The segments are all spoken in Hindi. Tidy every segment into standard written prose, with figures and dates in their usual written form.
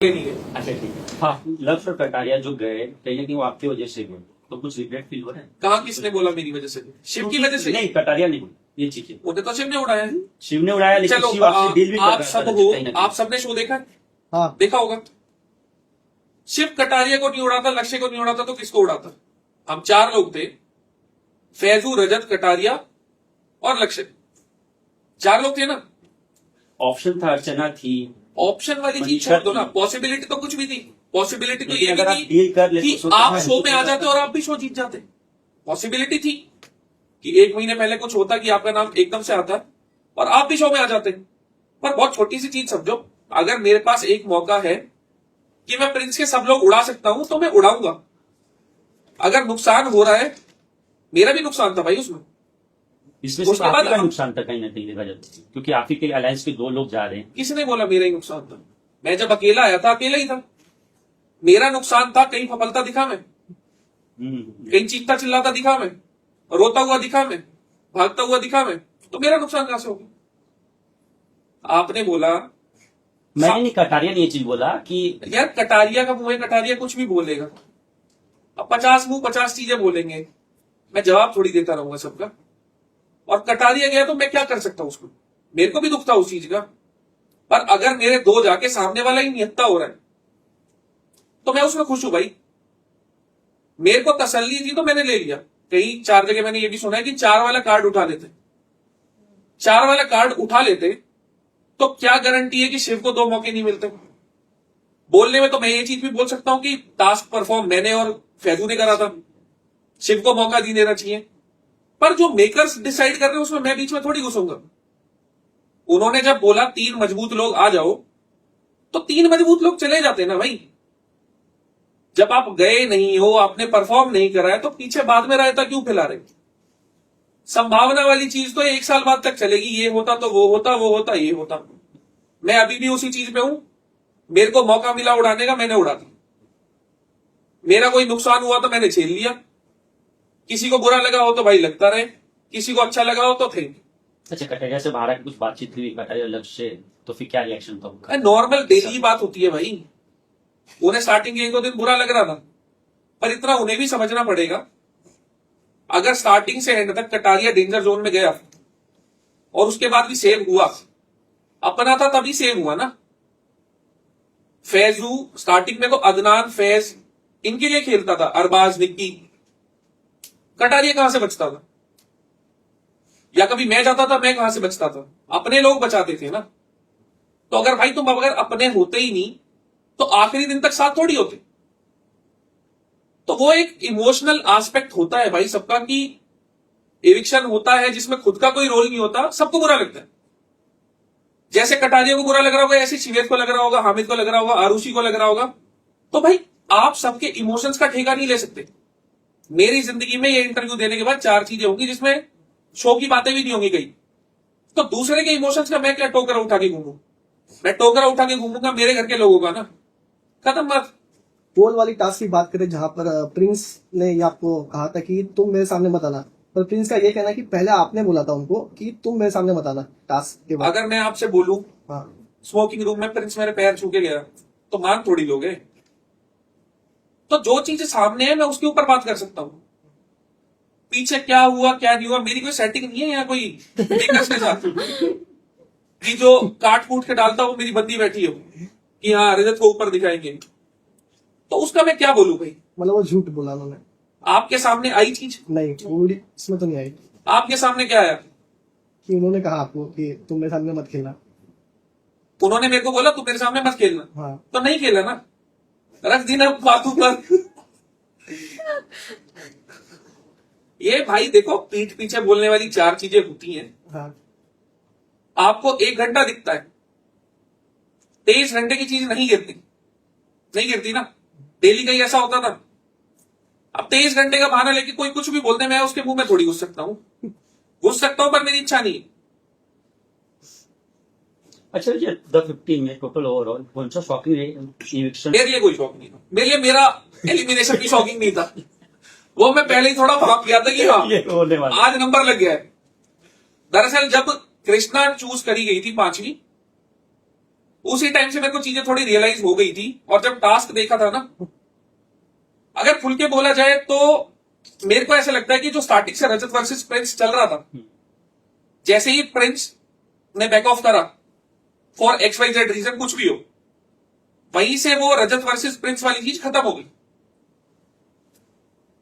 नहीं है। अच्छा ठीक है। हाँ, लक्ष्य और कटारिया जो गए कहीं ना कहीं वो आपकी वजह से गए, तो कुछ रिग्रेट फील हो रहा है? कहाँ किसने बोला मेरी वजह से? शिव की वजह से? नहीं, कटारिया नहीं बोली ये चीजें। उन्हें तो शिव ने उड़ाया है। शिव ने उड़ाया, लेकिन चलो शिव आपसे डील भी कर आप रहा सब था हो, कहीं ना कहीं। आप सबने शो देखा है? हाँ देखा होगा। शिव कटारिया को नहीं उड़ाता, लक्ष्य को नहीं उड़ाता तो किसको उड़ाता? हम चार लोग थे, फैजू, रजत, कटारिया और लक्ष्य। चार लोग थे ना। ऑप्शन था, अर्चना थी, ऑप्शन वाली चीज छोड़ दो ना, पॉसिबिलिटी तो कुछ भी थी। पॉसिबिलिटी तो लेकिन ये अगर आप भी डील थी कर लेते कि तो आप हाँ, शो में आ जाते और आप भी शो जीत जाते। पॉसिबिलिटी थी कि एक महीने पहले कुछ होता कि आपका नाम एकदम से आता और आप भी शो में आ जाते। पर बहुत छोटी सी चीज समझो, अगर मेरे पास एक मौका है कि मैं प्रिंस के सब लोग उड़ा सकता हूं तो मैं उड़ाऊंगा। अगर नुकसान हो रहा है, मेरा भी नुकसान था भाई उसमें। इसमें सिर्फ उसके आप बाद ही का नुकसान था कहीं ना कहीं देखा जाए तो, क्योंकि आप ही के अलायंस के 2 लोग जा रहे हैं। किसने बोला मेरा ही नुकसान था? मैं जब अकेला आया था, अकेला ही था। मेरा नुकसान था, कहीं फफलता दिखा मैं, कहीं चीखता चिल्लाता दिखा मैं, रोता हुआ दिखा मैं, भागता हुआ दिखा मैं, तो मेरा नुकसान कहां से होगा? आपने बोला, मैंने नहीं, कटारिया ने ये चीज बोला कि यार कटारिया का मुंह है, कटारिया कुछ भी बोलेगा। अब 50 मुंह 50 चीजें बोलेंगे, मैं जवाब थोड़ी देता रहूंगा सबका। और कटारिया गया तो मैं क्या कर सकता हूं उसको? मेरे को भी दुख था उस चीज का। पर अगर मेरे 2 जाके सामने वाला ही निहत्ता हो रहा है तो मैं उसमें खुश हूं भाई। मेरे को तसल्ली थी तो मैंने ले लिया। कहीं 4 जगह मैंने ये भी सुना है कि 4 वाला कार्ड उठा लेते। 4 वाला कार्ड उठा लेते तो क्या गारंटी है कि शिव को 2 मौके नहीं मिलते? बोलने में तो मैं ये चीज भी बोल सकता हूं कि टास्क परफॉर्म मैंने और फैजू ने करा था, शिव को मौका नहीं देना चाहिए। पर जो मेकर्स डिसाइड कर रहे हैं उसमें मैं बीच में थोड़ी घुसूंगा। उन्होंने जब बोला 3 मजबूत लोग आ जाओ, तो 3 मजबूत लोग चले जाते ना भाई। जब आप गए नहीं हो, आपने परफॉर्म नहीं करा है, तो पीछे बाद में रायता क्यों फैला रहे? संभावना वाली चीज तो 1 साल बाद तक चलेगी। ये होता तो वो होता, वो होता ये होता। मैं अभी भी उसी चीज पे हूं। मेरे को मौका मिला उड़ाने का, मैंने उड़ा दिया। मेरा कोई नुकसान हुआ तो मैंने झेल लिया। किसी को बुरा लगा हो तो भाई लगता रहे, किसी को अच्छा लगा हो तो थे। अच्छा, कटारिया से बाहर आके कुछ बातचीत हुई कटारिया लक्ष्य से, तो फिर क्या रिएक्शन था उनका? नॉर्मल डेली बात होती है भाई। उन्हें स्टार्टिंग के 1-2 दिन बुरा लग रहा था, पर इतना उन्हें भी समझना पड़ेगा, अगर स्टार्टिंग से एंड तक कटारिया डेंजर जोन में गया और उसके बाद भी सेव हुआ, अपना था तभी सेव हुआ ना। फैजू स्टार्टिंग में तो अदनान, फैज इनके लिए खेलता था, अरबाज, निक्की। कटारिया कहां से बचता था? या कभी मैं जाता था, मैं कहां से बचता था? अपने लोग बचाते थे ना। तो अगर भाई तुम अगर अपने होते ही नहीं तो आखिरी दिन तक साथ थोड़ी होते। तो वो एक इमोशनल एस्पेक्ट होता है भाई सबका, कि एविक्शन होता है जिसमें खुद का कोई रोल नहीं होता, सबको बुरा लगता है। जैसे कटारिया को बुरा लग रहा होगा, ऐसे शिवेत को लग रहा होगा, हामिद को लग रहा होगा, आरुषि को लग रहा होगा। तो भाई आप सबके इमोशंस का ठेका नहीं ले सकते। मेरी जिंदगी में ये इंटरव्यू देने के बाद 4 चीजें होंगी जिसमें शो की बातें भी नहीं होंगी कहीं। तो दूसरे के इमोशंस का मैं क्या टोकरा उठा के घूमू? मैं टोकरा उठा के घूमूंगा मेरे घर के लोगों का ना। खत्म बात। पोल वाली टास्क की बात करें, जहां पर प्रिंस ने ये आपको कहा था कि तुम मेरे सामने मत आना, पर प्रिंस का ये कहना है कि पहले आपने बोला था उनको कि तुम मेरे सामने मत आना टास्क के बाद। अगर मैं आपसे बोलूं हाँ स्मोकिंग रूम में प्रिंस मेरे पैर छू के गया, तो मान थोड़ी लोगे? तो जो चीजें सामने है मैं उसके ऊपर बात कर सकता हूं। पीछे क्या हुआ क्या नहीं हुआ, मेरी कोई सेटिंग नहीं है या कोई मेकर्स के साथ कि जो काट कूट के डालता वो मेरी बंदी बैठी हो कि हाँ रजत को ऊपर दिखाएंगे। तो उसका मैं क्या बोलूं भाई? मतलब वो झूठ बोला उन्होंने। आपके सामने आई चीज? नहीं, वो इसमें तो नहीं आई आपके सामने क्या आया? कि उन्होंने कहा आपको कि तुम मेरे सामने मत खेलना। उन्होंने मेरे को बोला तू मेरे सामने मत खेलना, हाँ तो नहीं खेला ना, रख दी ना बातों पर। ये भाई देखो, पीठ पीछे बोलने वाली 4 चीजें होती हैं। हाँ आपको 1 घंटा दिखता है, 23 घंटे की चीज नहीं गिरती ना। डेली का ही ऐसा होता था। अब 23 घंटे का बहाना लेके कोई कुछ भी बोलते, मैं उसके मुंह में थोड़ी घुस सकता हूं। घुस सकता हूं पर मेरी इच्छा नहीं है। अच्छा, ये द 15 में टोटल ओवरऑल कौन सा शॉकिंग इविक्शन? मेरे लिए कोई शौक नहीं था। मेरे लिए मेरा एलिमिनेशन भी शॉकिंग नहीं था। वो मैं पहले ही थोड़ा भाग गया था कि हाँ ये होने वाला। आज नंबर लग गया है। दरअसल जब कृष्णा चूज करी गई थी 5वीं, उसी टाइम से मेरे को चीजें थोड़ी रियलाइज हो गई थी। और जब टास्क देखा था ना, अगर खुल के बोला जाए तो मेरे को ऐसा लगता है कि जो स्टार्टिंग से रजत वर्सेस प्रिंस चल रहा था, जैसे ही प्रिंस ने बैक ऑफ करा फॉर XYZ रीजन, कुछ भी हो, वहीं से वो रजत वर्सेस प्रिंस वाली चीज खत्म हो गई।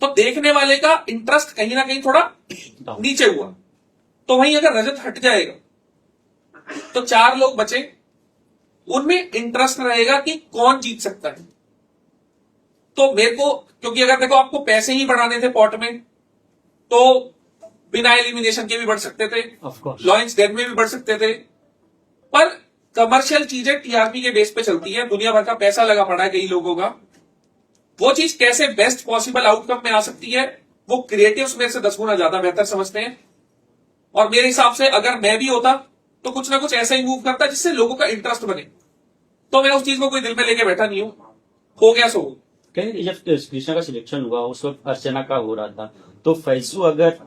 तो देखने वाले का इंटरेस्ट कहीं ना कहीं थोड़ा नीचे हुआ। तो वहीं अगर रजत हट जाएगा तो 4 लोग बचे, उनमें इंटरेस्ट रहेगा कि कौन जीत सकता है। तो मेरे को, क्योंकि अगर देखो आपको पैसे ही बढ़ाने थे पॉट में, तो बिना एलिमिनेशन के भी बढ़ सकते थे, ऑफ कोर्स। लॉयंस डेन में भी बढ़ सकते थे। पर कमर्शियल चीजें टीआरपी के बेस पे चलती है, दुनिया भर का पैसा लगा पड़ा है कई लोगों का। वो चीज कैसे बेस्ट पॉसिबल आउटकम में आ सकती है, वो क्रिएटिव्स मेरे से 10 गुना ज्यादा बेहतर समझते हैं। और मेरे हिसाब से अगर मैं भी होता तो कुछ ना कुछ ऐसा ही मूव करता जिससे लोगों का इंटरेस्ट बने। तो मैं उस चीज को कोई दिल में लेके बैठा नहीं हूं, हो गया सो। कहीं जब कृष्णा का सिलेक्शन हुआ उस वक्त अर्चना का हो रहा था, तो फैजू अगर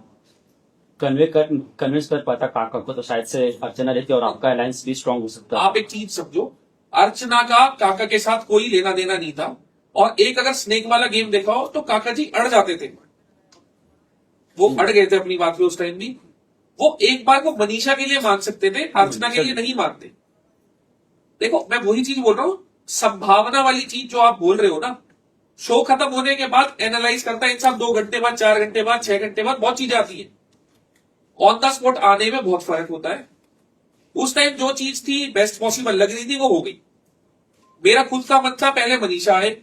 कन्विंस कर पाता काका को, तो शायद से अर्चना रहती और आपका अलायंस भी स्ट्रांग हो सकता। आप एक चीज समझो, अर्चना का काका के साथ कोई लेना देना नहीं था। और एक अगर स्नेक वाला गेम देखा हो तो काका जी अड़ जाते थे, वो अड़ गए थे अपनी बात पे उस टाइम भी। वो एक बार को मनीषा के लिए मान सकते थे, अर्चना के लिए नहीं मानते। देखो मैं वही चीज बोल रहा हूं, संभावना वाली चीज जो आप बोल रहे हो ना, शो खत्म होने के बाद एनालाइज करता है इंसान, 2 घंटे बाद, 4 घंटे बाद, 6 घंटे बाद, बहुत चीजें आती है। ऑन द स्पॉट आने में बहुत फर्क होता है। उस टाइम जो चीज थी बेस्ट पॉसिबल लग रही थी वो हो गई। मेरा खुद का मन था पहले मनीषा आए,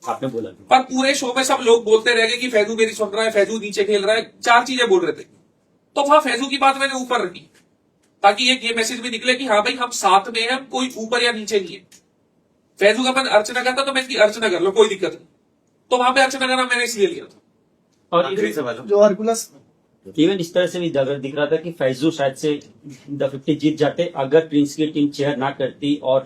आपने बोला पर पूरे शो में सब लोग बोलते रह गए कि फैजू मेरी सुन रहा है, फैजू नीचे खेल रहा है, 4 चीजें बोल रहे थे। तो वहां फैजू की बात मैंने ऊपर रखी, ताकि एक ये मैसेज भी निकले कि हाँ भाई हम साथ में हैं, कोई ऊपर या नीचे नहीं है। फैजू का मन अर्चना करता तो मैं इसकी अर्चना कर लो, कोई दिक्कत नहीं। तो वहां पे अर्चना का नाम मैंने इसलिए लिया था। और जो हरकुलस इवन इस तरह से भी दिख रहा था कि फैजू शायद से द 50 जीत जाते अगर प्रिंस की टीम चेयर ना करती और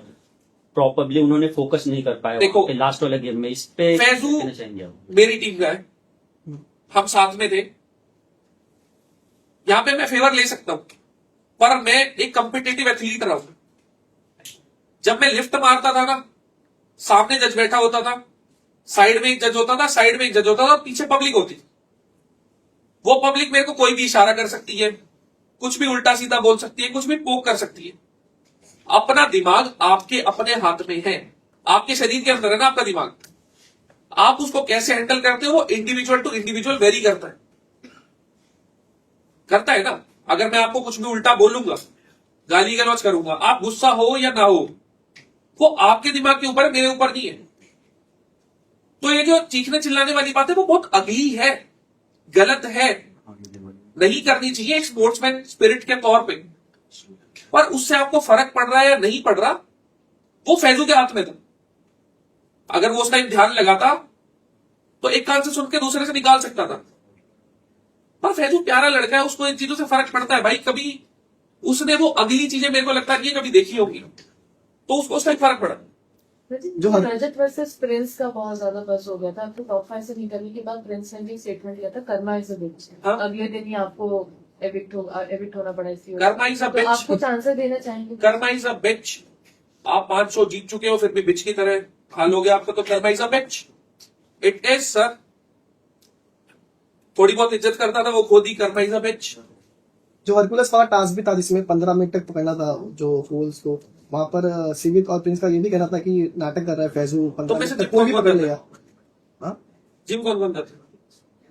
प्रॉपरली उन्होंने फोकस नहीं कर पाया देखो, लास्ट वाले गेम में। इस पे फैजू कहना चाहेंगे आप? मेरी टीम का है, हम साथ में थे। यहां पे मैं फेवर ले सकता हूं, पर मैं एक कॉम्पिटिटिव एथलीट रहा हूं। जब मैं लिफ्ट मारता था ना, सामने जज बैठा होता था, साइड में एक जज होता था, साइड में एक जज होता था, और पीछे पब्लिक होती थी। वो पब्लिक मेरे को कोई भी इशारा कर सकती है, कुछ भी उल्टा सीधा बोल सकती है, कुछ भी पोक कर सकती है। अपना दिमाग आपके अपने हाथ में है, आपके शरीर के अंदर है ना आपका दिमाग। आप उसको कैसे हैंडल करते हो वो इंडिविजुअल टू इंडिविजुअल वेरी करता है ना। अगर मैं आपको कुछ भी उल्टा बोलूंगा, गाली गलौज करूंगा, आप गुस्सा हो या ना हो, वो आपके दिमाग के ऊपर है, मेरे ऊपर नहीं है। तो ये जो चीखने चिल्लाने वाली बात है वो बहुत अगली है, गलत है, नहीं करनी चाहिए एक स्पोर्ट्समैन स्पिरिट के तौर पे। पर उससे आपको फर्क पड़ रहा है या नहीं पड़ रहा, वो फैजू के हाथ में था। अगर वो उस टाइम ध्यान लगाता तो एक कान से सुन के दूसरे से निकाल सकता था। पर फैजू प्यारा लड़का है, उसको इन चीजों से फर्क पड़ता है भाई। कभी उसने वो अगली चीजें मेरे को लगता है कि कभी देखी होगी, तो उसको उस टाइम फर्क पड़ा। जो रजत वर्सेस प्रिंस का बहुत ज्यादा बस हो गया था। आपको टॉप 5 से निकलने के बाद प्रिंस ने भी स्टेटमेंट दिया था, कर्मा इज अ बिच। हाँ। अगले दिन ही आपको एविक्ट होना पड़ा इसलिए। कर्मा इज अ तो बिच। आप कुछ आंसर देना चाहेंगे? कर्मा इज अ बिच। आप 5 शो जीत चुके हो, फिर भी बिच की तरह हाल हो गया आपका, तो karma is a bitch. It is sir. थोड़ी बहुत इज्जत करता था वो खुद ही, कर्मा इज अ बिच। जो हरकुलस वाला टास्क भी था जिसमें 15 मिनट तक पकड़ना था जो फूल्स को, वहां पर सिविक और प्रिंस का ये भी कहना था कि नाटक कर रहा है फैजू, 15 वैसे मिनट तक कोई भी कौन पकड़ करता लिया। हाँ? जिम कौन कौन था?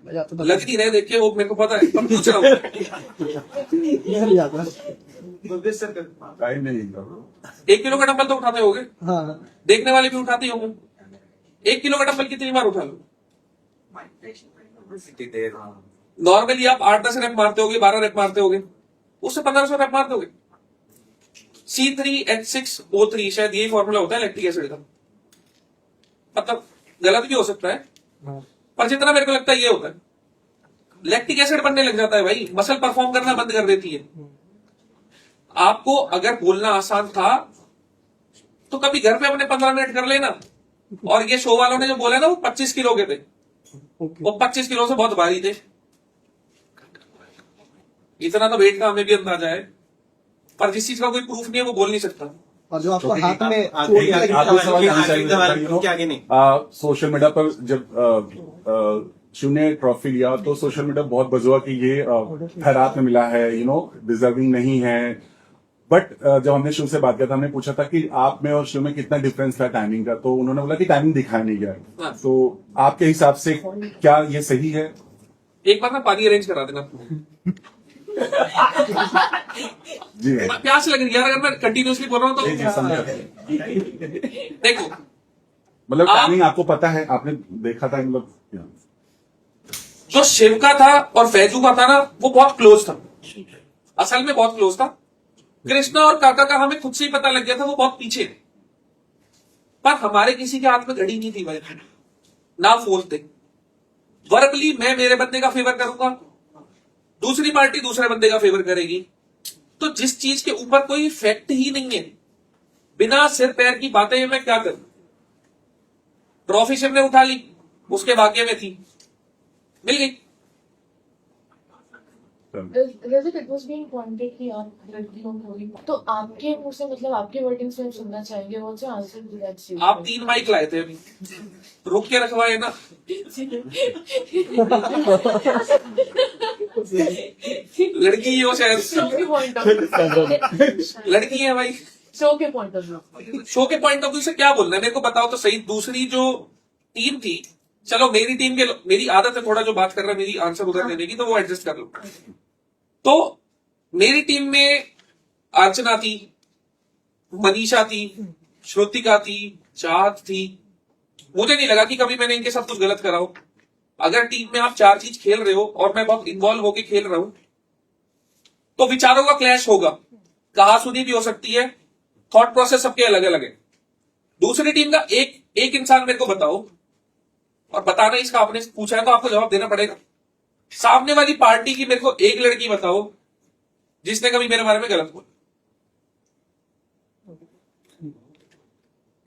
मैं जाता था। लग नहीं रहे देख के, वो मेरे को पता है, पर पूछ रहा हूँ। मैं नहीं जाता। 1 किलो का डंबल तो उठाते होगे, हाँ, देखने वाले भी उठाते ही होंगे। 1 किलो का डंबल कितनी बार उठा लो? नॉर्मली आप 8-10 रैप मारते होगे, 12 रैप मारते होगे, उससे 1500 रैप मार दोगे। C3H6O3 शायद यही फॉर्मूला होता है लैक्टिक एसिड का। मतलब गलत भी हो सकता है, हाँ। पर जितना मेरे को लगता है ये होता है। लैक्टिक एसिड बनने लग जाता है भाई, मसल परफॉर्म करना बंद कर देती है। आपको अगर बोलना आसान था तो कभी घर पे अपने 15 मिनट कर लेना। और ये शो वालों ने जो बोला ना वो 25 किलो के थे, ओके। वो 25 किलो से बहुत भारी थे। इतना तो वेट का हमें भी अंदाजा है, पर जिस चीज का कोई प्रूफ नहीं है वो बोल नहीं सकता। और जो आपको हाथ में चोट आगे लगी आगे थी, सवाल आपको- आगे नहीं सोशल मीडिया पर जब शिव ने ट्रॉफी लिया तो सोशल मीडिया बहुत बज़ हुआ कि ये खैरात में मिला है, डिजर्विंग नहीं है। बट जब हमने शिव से बात किया था, हमने पूछा था कि आप में और शिव में कितना डिफरेंस था टाइमिंग का, तो उन्होंने बोला कि टाइमिंग दिखाया नहीं गया। हाँ। तो आपके हिसाब से क्या ये सही है? एक बार ना पानी अरेंज करा देना। जी प्यास लग रही है यार, अगर मैं कंटिन्यूसली बोल रहा हूँ जी, तो समझा। देखो, मतलब आप- टाइमिंग आपको पता है, आपने देखा था, मतलब जो शिव का था और फैजू का था ना, वो बहुत क्लोज था, असल में बहुत क्लोज था। कृष्णा और काका का हमें खुद से ही पता लग गया था, वो बहुत पीछे थे। पर हमारे किसी के हाथ में घड़ी नहीं थी भाई, ना फोन थे। वर्बली मैं मेरे बंदे का फेवर करूंगा, दूसरी पार्टी दूसरे बंदे का फेवर करेगी। तो जिस चीज के ऊपर कोई फैक्ट ही नहीं है, बिना सिर पैर की बातें मैं क्या करूं? ट्रॉफी शिव ने उठा ली, उसके भाग्य में थी, मिल गई। रजत, इट वाज बीइंग पॉइंटेड कि आप लड़कियों को ही, तो आपके मुंह से, मतलब आपके वर्डिंग्स में हम सुनना चाहेंगे what's your answer to that. आप 3 माइक लाए थे अभी, रुक के रखवाए ना। लड़की ही हो शायद, शो के पॉइंट ऑफ व्यू, लड़की है भाई। शो के पॉइंट ऑफ व्यू, शो के पॉइंट ऑफ व्यू से क्या बोलना है मेरे को बताओ तो सही। दूसरी जो टीम थी, चलो मेरी टीम के, मेरी आदत है थोड़ा जो बात कर रहा है मेरी आंसर उधर देने की, तो वो एडजस्ट कर लो। तो मेरी टीम में अर्चना थी, मनीषा थी, श्रुतिका थी, चाहत थी। मुझे नहीं लगा कि कभी मैंने इनके साथ कुछ गलत करा हो। अगर टीम में आप 4 चीज खेल रहे हो और मैं बहुत इन्वॉल्व होके खेल रहा हूं, तो विचारों का क्लैश होगा, कहासुनी भी हो सकती है, थॉट प्रोसेस सबके अलग अलग है। दूसरी टीम का एक इंसान मेरे को बताओ, और बताना इसका आपने पूछा है तो आपको जवाब देना पड़ेगा। सामने वाली पार्टी की मेरे को एक लड़की बताओ जिसने कभी मेरे बारे में गलत बोला।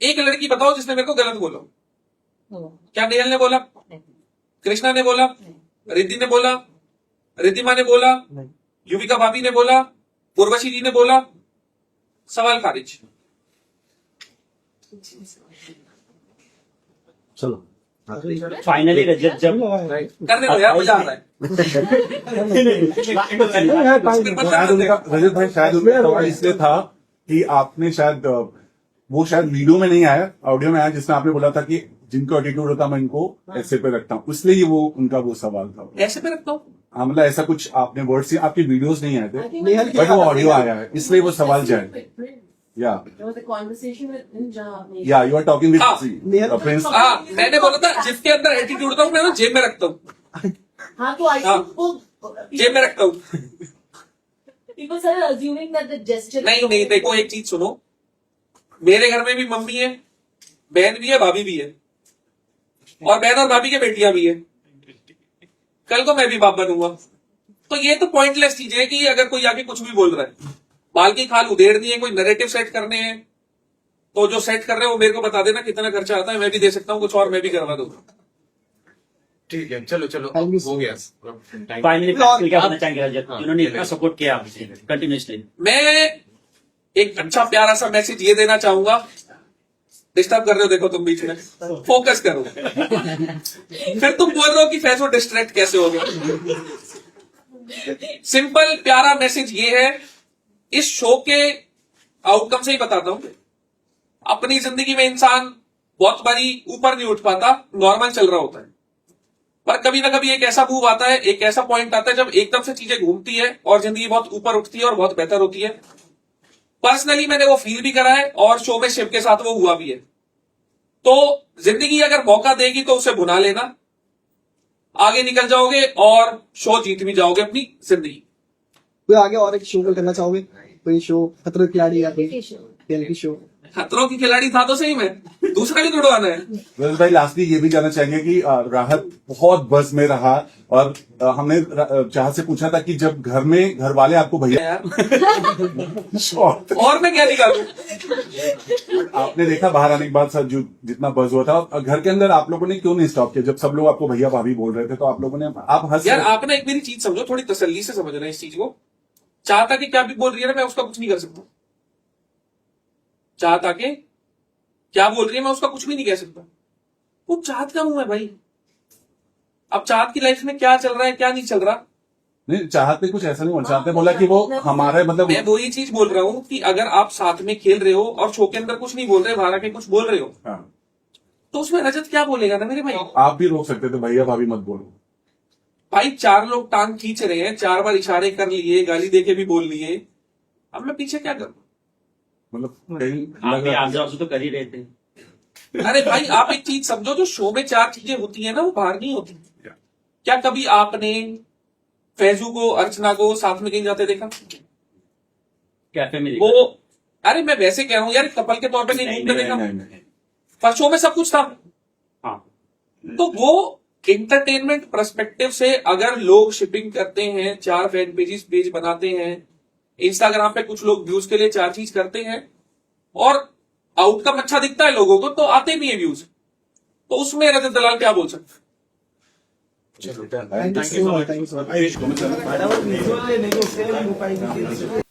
एक लड़की बताओ जिसने मेरे को गलत बोला। क्या नेहल ने बोला, कृष्णा ने बोला, रिद्धि ने बोला, रिद्धिमा ने बोला, युविका भाभी ने बोला, उर्वशी जी ने बोला, सवाल खारिज। चलो फाइनली रजत जब करने दो यार, मजा आ रहा है। शायद उनका, रजत भाई, शायद उनका सवाल इसलिए था कि आपने शायद वो शायद वीडियो में नहीं आया, ऑडियो में आया, जिसमें आपने बोला था कि जिनको एटीट्यूड होता मैं इनको ऐसे पे रखता हूँ, इसलिए वो उनका वो सवाल था। ऐसे पे रखता हूँ। हाँ, मतलब ऐसा कुछ आपने वर्ड से, आपकी वीडियोस नहीं आए थे, नेहल की बट वो ऑडियो आया है, इसलिए वो सवाल जाए। या यू आर टॉकिंग हाँ। With Prince. हाँ, मैंने बोला था जिसके अंदर एटीट्यूड होता हूँ मैं ना जेब में रखता हूँ, हाँ, तो आई हाँ। थिंक वो जेब में रखता हूँ। people started assuming that the gesture नहीं, देखो एक चीज सुनो, मेरे घर में भी मम्मी है, बहन भी है, भाभी भी है, और बहन और भाभी के बेटियां भी है। कल को मैं भी बाप बनूंगा। तो ये तो पॉइंटलेस चीज है कि अगर कोई आके कुछ भी बोल रहा है, बाल की खाल उधेड़नी है, कोई नैरेटिव सेट करने हैं, तो जो सेट कर रहे हैं वो मेरे को बता देना कितना खर्चा आता है, मैं भी दे सकता हूँ कुछ और मैं भी करवा दूंगा। ठीक है, चलो Thank you. हो गया। फाइनली क्या कहना चाहेंगे रजत, जिन्होंने इतना सपोर्ट किया कंटिन्यूसली? मैं एक अच्छा प्यारा सा मैसेज ये देना चाहूंगा, डिस्टर्ब कर रहे हो देखो तुम बीच में, फोकस करो। फिर तुम बोल रहे हो कि फैसो डिस्ट्रैक्ट कैसे हो गया। सिंपल प्यारा मैसेज ये है, इस शो के आउटकम से ही बताता हूं। अपनी जिंदगी में इंसान बहुत बारी ऊपर नहीं उठ पाता, नॉर्मल चल रहा होता है, पर कभी ना कभी एक ऐसा मूव आता है, एक ऐसा पॉइंट आता है जब एकदम से चीजें घूमती है और जिंदगी बहुत ऊपर उठती है और बहुत बेहतर होती है। पर्सनली मैंने वो फील भी करा है और शो में शिव के साथ वो हुआ भी है। तो जिंदगी अगर मौका देगी तो उसे भुना लेना, आगे निकल जाओगे और शो जीत भी जाओगे अपनी जिंदगी। कोई आगे और एक शो करना चाहोगे? कोई शो, खतरों के खिलाड़ी या कोई रियलिटी शो? खतरों की खिलाड़ी था तो सही में, दूसरा भी जुड़वाना है। रजत भाई, लास्टली ये भी जानना चाहेंगे कि राहत बहुत बस में रहा, और हमने चाहत से पूछा था कि जब घर में घर वाले आपको भैया यार शॉट, और मैं क्या निकालूं? आपने देखा बाहर आने के बाद सर जो जितना बज हुआ था, और घर के अंदर आप लोगों ने क्यों नहीं स्टॉप किया? जब सब लोग आपको भैया भाभी बोल रहे थे तो आप लोगों ने, आप हंस यार रहे आप ना एक मेरी चीज समझो, थोड़ी तसल्ली से समझना इस चीज को। चाहता कि क्या भी बोल रही है ना, मैं उसका कुछ नहीं कर सकता। चाहत आके क्या बोल रही है मैं उसका कुछ भी नहीं कह सकता। वो चाहत का मुंह है भाई। अब चाहत की लाइफ में क्या चल रहा है क्या नहीं चल रहा, नहीं चाहते कुछ ऐसा नहीं बोला, चाहते बोला कि वो हमारे मतलब मैं वही चीज बोल रहा हूँ कि अगर आप साथ में खेल रहे हो और शो के अंदर कुछ नहीं बोल रहे, बाहर आके कुछ बोल रहे हो, हाँ, तो उसमें रजत क्या बोलेगा ना मेरे भाई। आप भी रोक सकते थे भैया भाभी मत बोलो। भाई 4 लोग टांग खींच रहे हैं, 4 बार इशारे कर लिए, गाली देके भी बोल लिए, अब मैं पीछे क्या करूं। मतलब कहीं आप लग भी रहा आंसर तो कर ही रहे थे। अरे भाई आप एक चीज समझो, जो शो में 4 चीजें होती है ना वो बाहर नहीं होती। क्या कभी आपने फैजू को अर्चना को साथ में कहीं जाते देखा? कैफे में वो अरे मैं वैसे कह रहा हूँ यार, कपल के तौर पे कहीं घूमते देखा? नहीं। पर शो में सब कुछ था। हाँ तो वो इंटरटेनमेंट पर्सपेक्टिव से अगर लोग शिपिंग करते हैं, 4 फैन पेज बनाते हैं, इंस्टाग्राम पे कुछ लोग व्यूज के लिए 4 चीज करते हैं और आउटकम अच्छा दिखता है लोगों को तो आते भी है व्यूज, तो उसमें रजत दलाल क्या बोल सकते? चलो thank you so much, thank you so much.